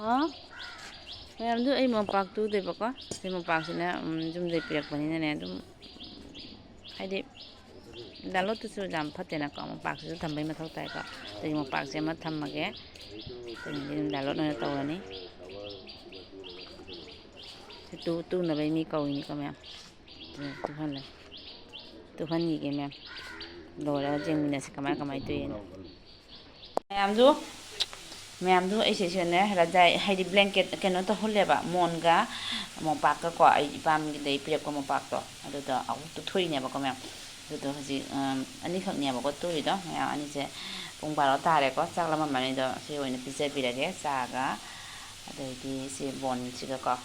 ꯍꯥ ꯃꯌꯥꯝꯗꯨ ꯑꯩ ꯃꯣꯝꯄꯥꯛ ꯇꯨꯗꯦꯕꯀꯣ ꯁꯤ ꯃꯣꯝꯄꯥꯛꯁꯤꯅ ꯌꯨꯝꯗꯩ ꯄꯤꯔꯛꯄꯅꯤꯅꯅꯦ ꯑꯗꯨꯝ ꯍꯥꯏꯗꯤ ꯂꯥꯂꯣꯠꯇꯨꯁꯨ ꯌꯥꯝ ꯐꯠꯇꯦꯅꯀꯣ ꯃꯣꯝꯄꯥꯛꯁꯤꯁꯨ ꯊꯝꯕꯩ ꯃꯊꯧ ꯇꯥꯏꯀꯣ ꯑꯗꯒꯤ ꯃꯣꯝꯄꯥꯛꯁꯦ ꯑꯃ ꯊꯝꯃꯒꯦ ꯑꯗꯒꯤ ꯑꯗꯨꯝ ꯂꯥꯂꯣꯠ ꯑꯣꯏꯅ ꯇꯧꯔꯅꯤ ꯇꯨꯅꯕꯩ ꯃꯤ ꯀꯧꯏꯅꯤꯀꯣ ꯃꯌꯥꯝ ꯇꯨꯍꯜꯂꯦ ꯇꯨꯍꯟꯈꯤꯒꯦ ꯃꯌꯥꯝ ꯂꯣꯏꯔꯒ ꯌꯦꯡꯃꯤꯟꯅꯁꯤ ꯀꯃꯥꯏ ꯀꯃꯥꯏꯅ ꯇꯨꯏꯅ ꯃꯌꯥꯝꯗꯨ ꯑꯩꯁꯦ ꯁꯤꯗꯅꯦ ꯔꯖꯥꯏ ꯍꯥꯏꯗꯤ ꯕ꯭ꯂꯦꯡꯀꯦꯠ ꯀꯩꯅꯣ ꯇꯧꯍꯜꯂꯦꯕ ꯃꯣꯟꯒ ꯃꯣꯝꯄꯥꯛꯀꯀꯣ ꯑꯩ ꯏꯄꯥꯝꯒꯤꯗꯩ ꯄꯤꯔꯛꯄ ꯃꯣꯝꯄꯥꯛꯇꯣ ꯑꯗꯨꯗ ꯑꯃꯨꯛ ꯇꯨꯊꯣꯛꯏꯅꯦꯕꯀꯣ ꯃꯌꯥꯝ ꯑꯗꯨꯗꯣ ꯍꯧꯖꯤꯛ ꯑꯅꯤꯈꯛꯅꯦꯕꯀꯣ ꯇꯨꯔꯤꯗꯣ ꯃꯌꯥꯝ ꯑꯅꯤꯁꯦ ꯄꯨꯡ 12 ꯇꯥꯔꯦꯀꯣ ꯆꯥꯛ ꯂꯥꯝꯃꯝꯃꯅꯤꯗꯣ ꯁꯤ ꯑꯣꯏꯅ ꯄꯤꯖꯕꯤꯔꯒꯦ ꯆꯥꯒ ꯑꯗꯩꯗꯤ ꯁꯤ ꯕꯣꯟꯁꯤꯒꯀꯣ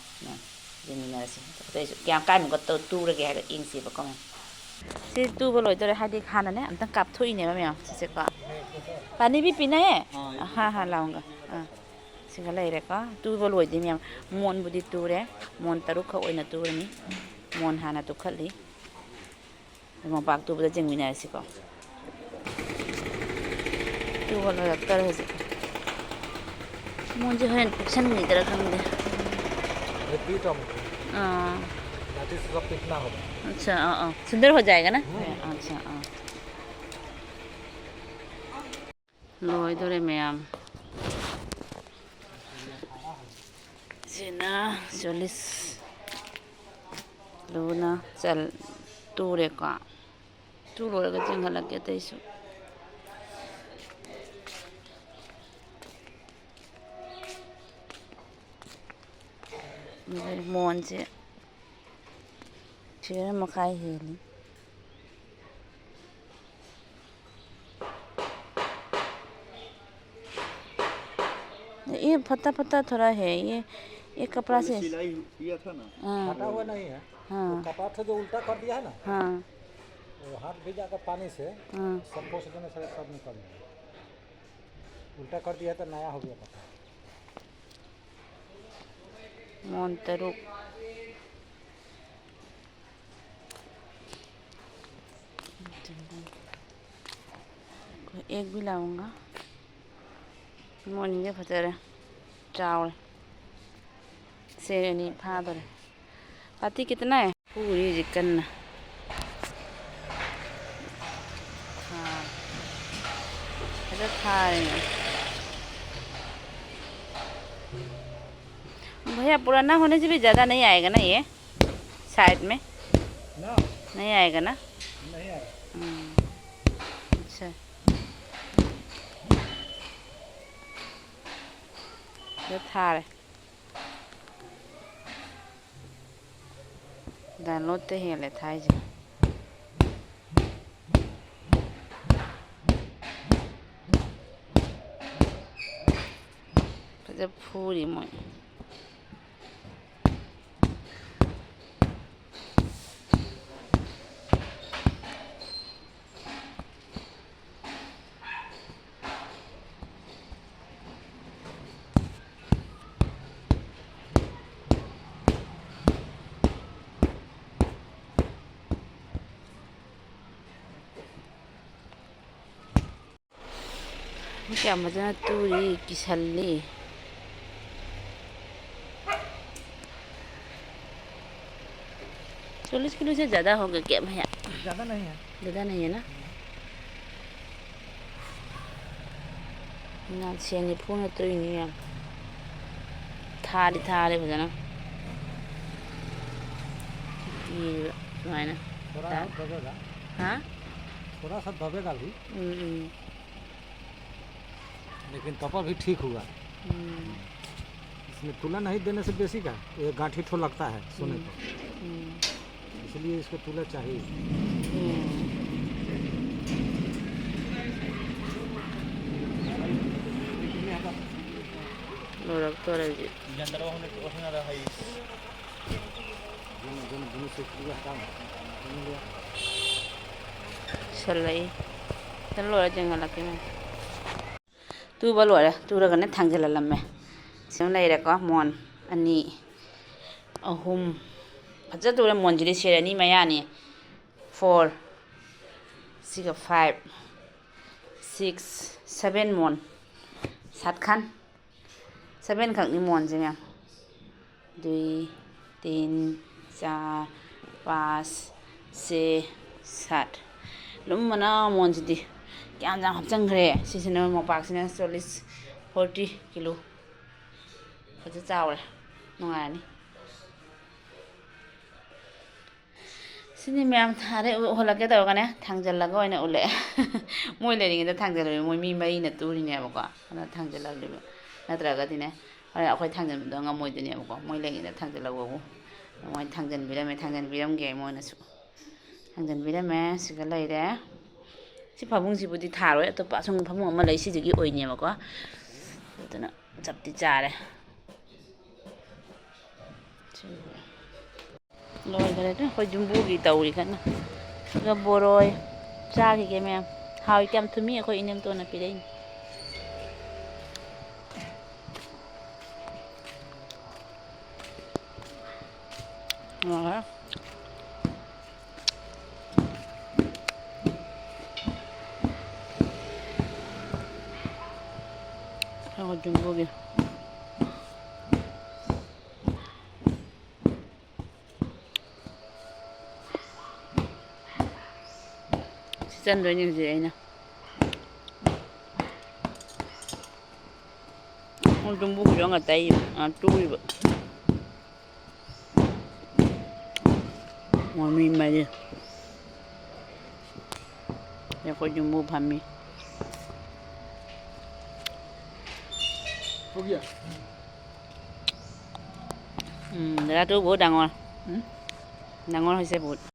ꯌꯦꯡꯃꯤꯟꯅꯔꯁꯤ ꯑꯇꯩꯁꯨ ꯀꯌꯥꯝ ꯀꯥꯏꯃꯨꯛꯀ ꯇꯨꯔꯒꯦ ꯍꯥꯏꯕ ꯌꯦꯡꯁꯦꯕꯀꯣ ꯃꯌꯥꯝ ꯁꯤ ꯇꯨꯕ ꯂꯣꯏꯗꯣꯔꯦ ꯍꯥꯏꯗꯤ ꯍꯥꯟꯅꯅꯦ ꯑꯝꯇꯪ ꯀꯥꯞꯊꯣꯛꯏꯅꯦꯕ ꯃꯌꯥꯝ ꯁꯤꯁꯦꯀꯣ ꯄꯥꯅꯤꯕꯤ ꯄꯤꯅꯍꯦ ꯍꯥ ꯂꯥꯎꯒ ꯁꯤꯒ ꯂꯩꯔꯦꯀꯣ ꯇꯨꯕ ꯂꯣꯏꯗꯦ ꯃꯌꯥꯝ ꯃꯣꯟꯕꯨꯗꯤ ꯇꯨꯔꯦ ꯃꯣꯟ 3ꯈꯛ ꯑꯣꯏꯅ ꯇꯨꯔꯅꯤ ꯃꯣꯟ ꯍꯥꯟꯅ ꯇꯨꯈꯠꯂꯤ ꯃꯣꯝꯄꯥꯛ ꯇꯨꯕꯗ ꯌꯦꯡꯃꯤꯟꯅꯔꯁꯤꯀꯣ ꯇꯨꯕ ꯂꯣꯏꯔꯛꯇꯔꯦ ꯍꯧꯖꯤꯛ ꯃꯣꯟꯁꯦ ꯍꯣꯔꯦꯟ ꯀꯨꯞꯁꯟꯈꯤꯗ꯭ꯔꯥ खंडे अच्छा सुंदर हो जाएगा ना अच्छा लोइदोरे मैम सिना 40 लूना चल तूरे का तू लोगे चंगा लग गया तेईसु मोहन से फिर मकाई हेली ये फटा फटा थोड़ा है ये कपड़ा से सिलाई किया था ना फटा हुआ नहीं है हाँ कपड़ा था जो उल्टा कर दिया है ना हाँ वो हाथ भिजा कर पानी से सब पोछ देने से सब निकल जाएगा उल्टा कर दिया तो नया हो गया कपड़ा मोन तरुक एक भी लाऊंगा मोनिंगे फतेरे चावल सेरेनी फादर पाती कितना है पूरी चिकन हाँ इधर खा रहे हैं भैया पुराना होने से भी ज़्यादा नहीं आएगा ना ये साइड में ना नहीं आएगा ना नहीं आएगा अच्छा ये थार डालोते हैं ले थाई जी जब फूरी मोई क्या मजा तूरी किसली 40 किलो से ज़्यादा होगा क्या भैया ज़्यादा नहीं है ना ना सेनी फोन तो ही नहीं है थारी भजना ये मायना थोड़ा दबेगा हाँ थोड़ा सा दबेगा भी लेकिन कपड़ा भी ठीक हुआ इसमें तुला नहीं देने से बेसी का ये गांठी ठो लगता है सोने को इसलिए इसको तुला चाहिए चलो जंगलके में तुबा लोरे तुरगने थांजललम्मे सिम लेरेको मोन अनि अहुम फजा तुरे मोनजिदि सेरनी मयानी 4 सिगा 5 6 7 मोन 7 Khan 7 khắc đi mòn gì mẹ 2 3 4 5 6 7 lúc mà nó mòn gì đi cái ăn hấp chân kề xin nó một bạc xin nó 40 kilo có chút giàu này ngoài này xin mẹ thà đấy hồi là cái tàu cái này thằng chân là coi này ổn môi này thì người ta thằng chân là môi mi mấy nè tu đi nè bà quả nó thằng chân là được nó trả cái gì nè hồi là khơi thằng chân đó ngâm môi thì nè bà quả môi này người ta thằng chân là gỗ môi thằng chân bị đâm mẹ thằng chân bị đâm ghẻ môi nó thằng chân bị đâm mẹ sự cái này đấy chứ phải bung gì bút đi thả rồi tôi bảo xong phải mua mà lấy xí cái ổi nhẹ mà quá tôi nó chập tí trà đây rồi cái đấy phải dùng bút gì tàu đi khăn rồi bồ rồi cha thì cái mẹ hào kem thơm mi khơi anh em tôi là bị đây rồi rồi dùng bút đi chân rồi như gì nè con trung bút cho người tây chui vậy ngoài mi mày đi để coi trung bút hàm mi ra tôi bút đàng hoàng hay xe bút